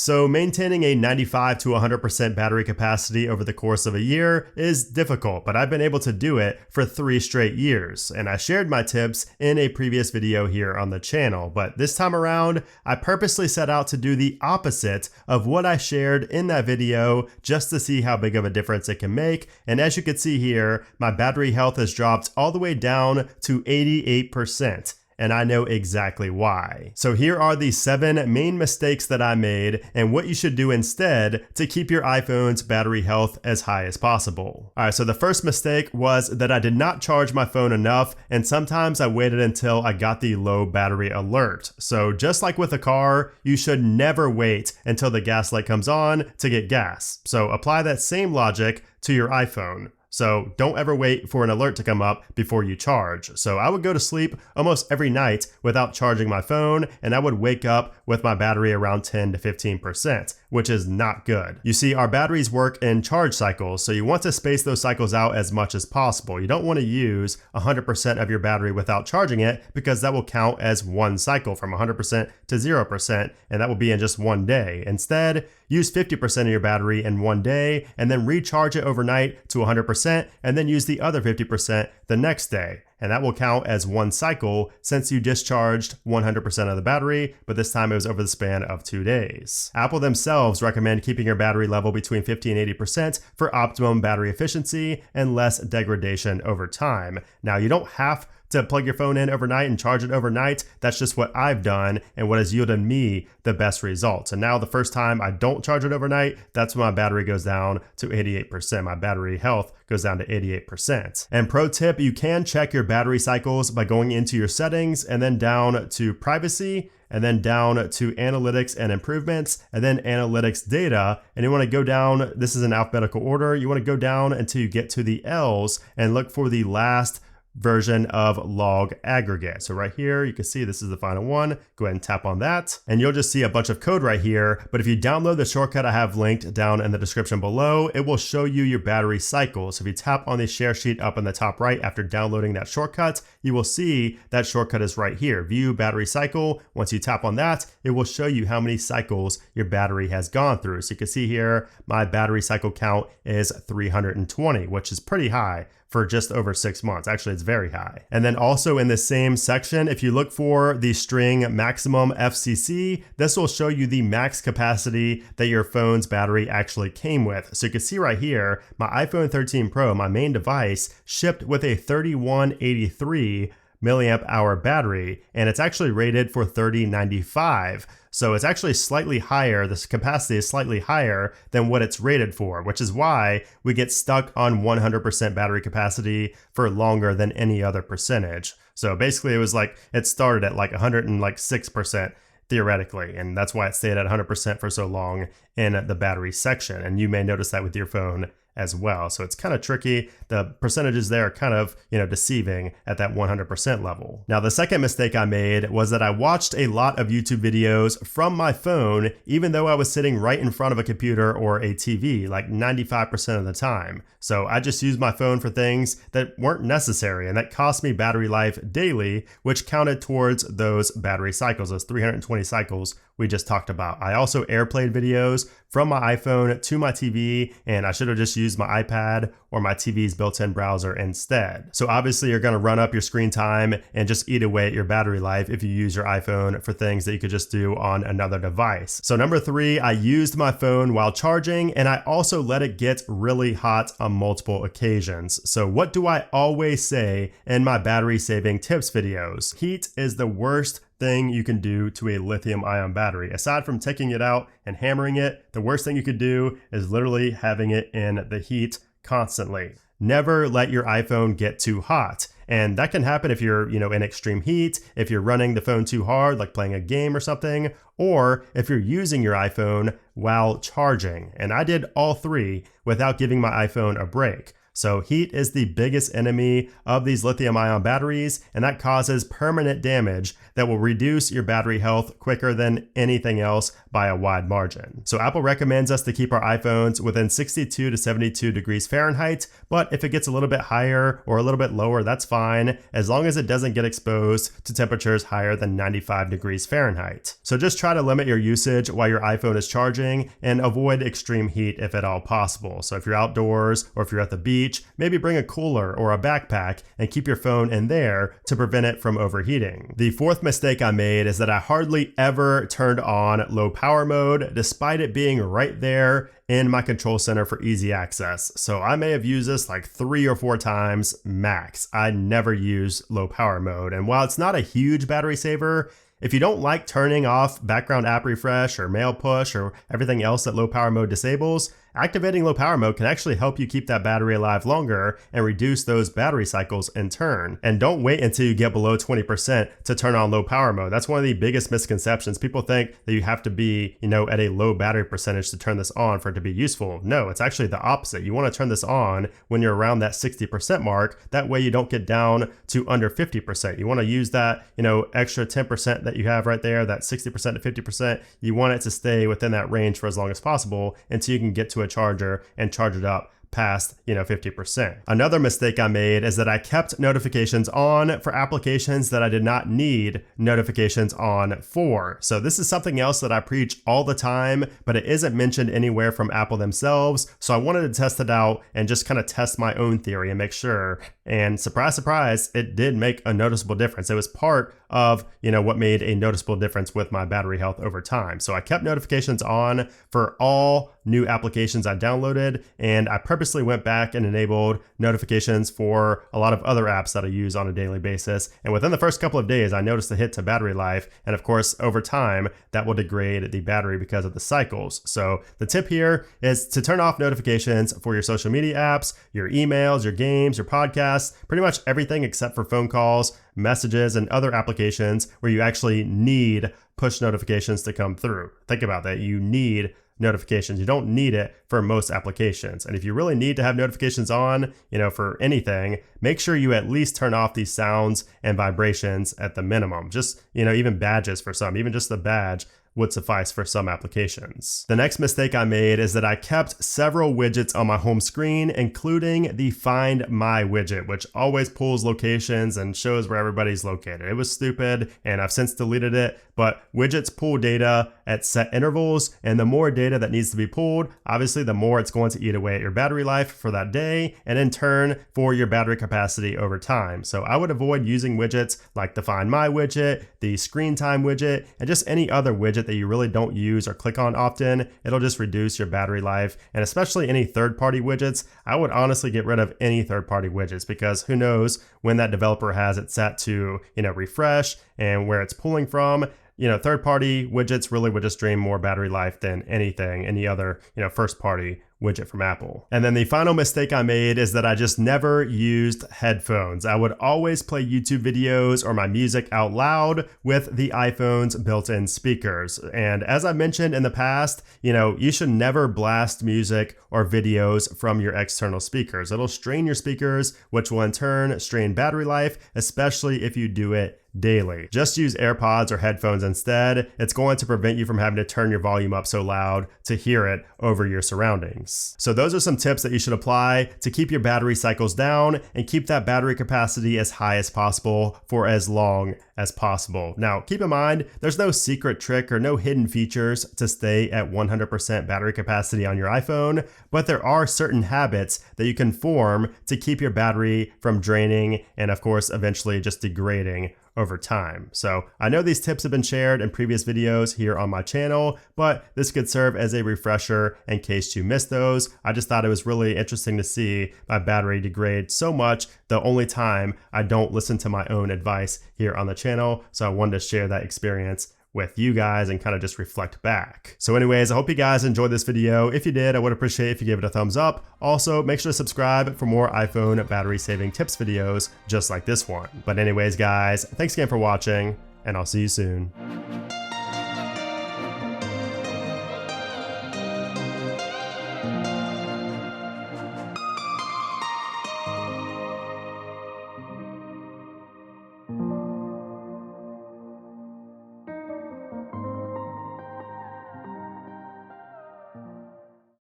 So maintaining a 95 to 100% battery capacity over the course of a year is difficult, but I've been able to do it for 3 straight years. And I shared my tips in a previous video here on the channel, but this time around, I purposely set out to do the opposite of what I shared in that video just to see how big of a difference it can make. And as you can see here, my battery health has dropped all the way down to 88%. And I know exactly why. So here are the 7 main mistakes that I made and what you should do instead to keep your iPhone's battery health as high as possible. All right, so the first mistake was that I did not charge my phone enough, and sometimes I waited until I got the low battery alert. So just like with a car, you should never wait until the gas light comes on to get gas. So apply that same logic to your iPhone. So don't ever wait for an alert to come up before you charge. So I would go to sleep almost every night without charging my phone, and I would wake up with my battery around 10 to 15%, which is not good. You see, our batteries work in charge cycles, so you want to space those cycles out as much as possible. You don't want to use 100% of your battery without charging it, because that will count as one cycle from 100% to 0%, and that will be in just one day. Instead, use 50% of your battery in one day, and then recharge it overnight to 100%, and then use the other 50% the next day. And that will count as one cycle since you discharged 100% of the battery, but this time it was over the span of 2 days. Apple themselves recommend keeping your battery level between 50 and 80% for optimum battery efficiency and less degradation over time. Now, you don't have to plug your phone in overnight and charge it overnight. That's just what I've done and what has yielded me the best results. And now the first time I don't charge it overnight, that's when my battery goes down to 88%. My battery health goes down to 88%. And pro tip, you can check your battery cycles by going into your settings and then down to privacy, and then down to analytics and improvements, and then analytics data. And you want to go down, this is in alphabetical order, you want to go down until you get to the L's and look for the last version of log aggregate. So right here, you can see this is the final one. Go ahead and tap on that, and you'll just see a bunch of code right here. But if you download the shortcut I have linked down in the description below, it will show you your battery cycle. So if you tap on the share sheet up in the top right after downloading that shortcut, you will see that shortcut is right here, view battery cycle. Once you tap on that, it will show you how many cycles your battery has gone through. So you can see here, my battery cycle count is 320, which is pretty high for just over 6 months. Actually, it's very high. And then also in the same section, if you look for the string maximum FCC, this will show you the max capacity that your phone's battery actually came with. So you can see right here, my iPhone 13 Pro, my main device, shipped with a 3183 milliamp hour battery, and it's actually rated for 3095. So it's actually slightly higher, this capacity is slightly higher than what it's rated for, which is why we get stuck on 100% battery capacity for longer than any other percentage. So basically it was like, it started at like 106% theoretically, and that's why it stayed at 100% for so long in the battery section. And you may notice that with your phone as well. So it's kind of tricky. The percentages there are kind of, deceiving at that 100% level. Now, the second mistake I made was that I watched a lot of YouTube videos from my phone, even though I was sitting right in front of a computer or a TV, like 95% of the time. So I just used my phone for things that weren't necessary, and that cost me battery life daily, which counted towards those battery cycles, those 320 cycles we just talked about. I also AirPlayed videos from my iPhone to my TV, and I should have just used my iPad or my TV's built-in browser instead. So obviously you're gonna run up your screen time and just eat away at your battery life if you use your iPhone for things that you could just do on another device. So number 3, I used my phone while charging, and I also let it get really hot on multiple occasions. So what do I always say in my battery saving tips videos? Heat is the worst thing you can do to a lithium-ion battery. Aside from taking it out and hammering it, the worst thing you could do is literally having it in the heat constantly. Never let your iPhone get too hot. And that can happen if you're, in extreme heat, if you're running the phone too hard, like playing a game or something, or if you're using your iPhone while charging. And I did all 3 without giving my iPhone a break. So heat is the biggest enemy of these lithium-ion batteries, and that causes permanent damage that will reduce your battery health quicker than anything else by a wide margin. So Apple recommends us to keep our iPhones within 62 to 72 degrees Fahrenheit, but if it gets a little bit higher or a little bit lower, that's fine, as long as it doesn't get exposed to temperatures higher than 95 degrees Fahrenheit. So just try to limit your usage while your iPhone is charging and avoid extreme heat if at all possible. So if you're outdoors or if you're at the beach, maybe bring a cooler or a backpack and keep your phone in there to prevent it from overheating. The fourth mistake I made is that I hardly ever turned on low power mode, despite it being right there in my control center for easy access. So I may have used this like 3 or 4 times max. I never use low power mode. And while it's not a huge battery saver, if you don't like turning off background app refresh or mail push or everything else that low power mode disables, activating low power mode can actually help you keep that battery alive longer and reduce those battery cycles in turn. And don't wait until you get below 20% to turn on low power mode. That's one of the biggest misconceptions. People think that you have to be, at a low battery percentage to turn this on for it to be useful. No, it's actually the opposite. You want to turn this on when you're around that 60% mark. That way you don't get down to under 50%. You want to use that, extra 10% that you have right there, that 60% to 50%. You want it to stay within that range for as long as possible until you can get to a charger and charge it up past 50%. Another mistake I made is that I kept notifications on for applications that I did not need notifications on for. So this is something else that I preach all the time, but it isn't mentioned anywhere from Apple themselves. So I wanted to test it out and just kind of test my own theory and make sure. And surprise, surprise, it did make a noticeable difference. It was part of, what made a noticeable difference with my battery health over time. So I kept notifications on for all new applications I downloaded, and I purposely went back and enabled notifications for a lot of other apps that I use on a daily basis. And within the first couple of days, I noticed a hit to battery life. And of course, over time, that will degrade the battery because of the cycles. So the tip here is to turn off notifications for your social media apps, your emails, your games, your podcasts, pretty much everything except for phone calls, messages, and other applications where you actually need push notifications to come through. Think about that. You need notifications. You don't need it for most applications. And if you really need to have notifications on, for anything, make sure you at least turn off these sounds and vibrations at the minimum. Just, even badges for some, even just the badge would suffice for some applications. The next mistake I made is that I kept several widgets on my home screen, including the Find My widget, which always pulls locations and shows where everybody's located. It was stupid, and I've since deleted it, but widgets pull data at set intervals, and the more data that needs to be pulled, obviously the more it's going to eat away at your battery life for that day, and in turn for your battery capacity over time. So I would avoid using widgets like the Find My widget, the Screen Time widget, and just any other widget that you really don't use or click on often. It'll just reduce your battery life, and especially any third-party widgets. I would honestly get rid of any third-party widgets, because who knows when that developer has it set to, refresh and where it's pulling from. Third-party widgets really would just drain more battery life than any other, first-party widget from Apple. And then the final mistake I made is that I just never used headphones. I would always play YouTube videos or my music out loud with the iPhone's built-in speakers. And as I mentioned in the past, you should never blast music or videos from your external speakers. It'll strain your speakers, which will in turn strain battery life, especially if you do it daily. Just use AirPods or headphones instead. It's going to prevent you from having to turn your volume up so loud to hear it over your surroundings. So those are some tips that you should apply to keep your battery cycles down and keep that battery capacity as high as possible for as long as possible. Now, keep in mind, there's no secret trick or no hidden features to stay at 100% battery capacity on your iPhone, but there are certain habits that you can form to keep your battery from draining and, of course, eventually just degrading over time. So I know these tips have been shared in previous videos here on my channel, but this could serve as a refresher in case you missed those. I just thought it was really interesting to see my battery degrade so much the only time I don't listen to my own advice here on the channel. So I wanted to share that experience with you guys and kind of just reflect back. So anyways, I hope you guys enjoyed this video. If you did, I would appreciate if you gave it a thumbs up. Also, make sure to subscribe for more iPhone battery saving tips videos just like this one. But anyways, guys, thanks again for watching, and I'll see you soon.